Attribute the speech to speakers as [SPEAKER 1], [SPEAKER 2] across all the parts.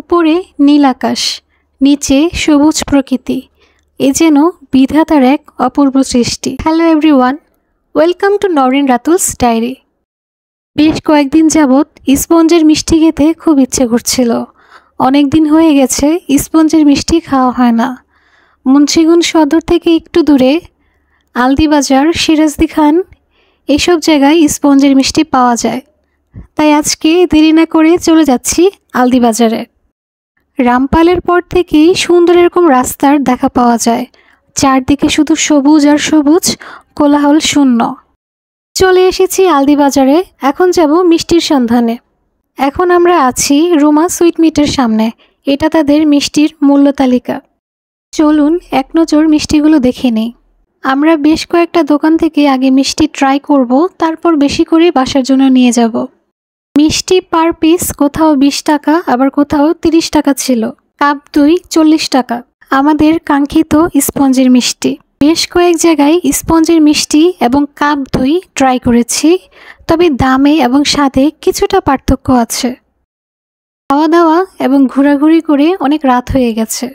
[SPEAKER 1] উপরে নীল আকাশ, নিচে সবুজ প্রকৃতি। এ যেন বিধাতার এক অপূর্ব সৃষ্টি। Hello everyone, welcome to Norin Ratul's diary. বেশ কয়েকদিন যাবৎ স্পঞ্জের মিষ্টি খেতে খুব ইচ্ছে করছিল। অনেক দিন হয়ে গেছে স্পঞ্জের মিষ্টি খাওয়া হয় না। মুন্সিগঞ্জ সদর থেকে একটু দূরে আলদিবাজার, সিরাজদি খান এইসব জায়গায় স্পঞ্জের মিষ্টি পাওয়া যায়। তাই আজকে দেরি না করে চলে যাচ্ছি আলদিবাজারে। রামপালের পর থেকেই সুন্দর এরকম রাস্তার দেখা পাওয়া যায়। চারদিকে শুধু সবুজ আর সবুজ, কোলাহল শূন্য। চলে এসেছি আলদিবাজারে। এখন যাব মিষ্টির সন্ধানে। এখন আমরা আছি রুমা সুইট মিটের সামনে। এটা তাদের মিষ্টির মূল্য তালিকা। চলুন এক নজর মিষ্টিগুলো দেখে নিই। আমরা বেশ কয়েকটা দোকান থেকে আগে মিষ্টি ট্রাই করব, তারপর বেশি করে বাসার জন্য নিয়ে যাব। মিষ্টি পার পিস কোথাও 20 টাকা, আবার কোথাও 30 টাকা ছিল। কাপ দই 40 টাকা। আমাদের কাঙ্ক্ষিত স্পঞ্জের মিষ্টি। বেশ কয়েক জায়গায় স্পঞ্জের মিষ্টি এবং কাপ দই ট্রাই করেছি, তবে দামে এবং স্বাদে কিছুটা পার্থক্য আছে। খাওয়া দাওয়া এবং ঘোরাঘুরি করে অনেক রাত হয়ে গেছে।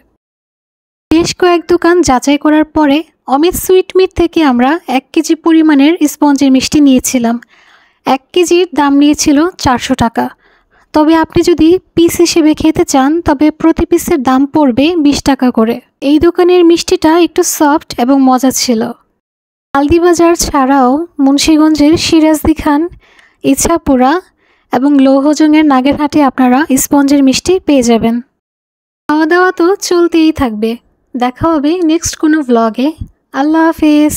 [SPEAKER 1] বেশ কয়েক দোকান যাচাই করার পরে অমিত সুইট মিট থেকে আমরা 1 কেজি পরিমাণের স্পঞ্জের মিষ্টি নিয়েছিলাম। 1 কেজির দাম নিয়েছিল 400 টাকা। তবে আপনি যদি পিস হিসেবে খেতে চান তবে প্রতি পিসের দাম পড়বে 20 টাকা করে। এই দোকানের মিষ্টিটা একটু সফট এবং মজা ছিল। আলদিবাজার ছাড়াও মুন্সিগঞ্জের সিরাজদি খান, ইছাপুরা এবং লৌহজংয়ের নাগেরহাটে আপনারা স্পঞ্জের মিষ্টি পেয়ে যাবেন। খাওয়া দাওয়া তো চলতেই থাকবে। দেখা হবে নেক্সট কোনো ভ্লগে। আল্লাহ হাফেজ।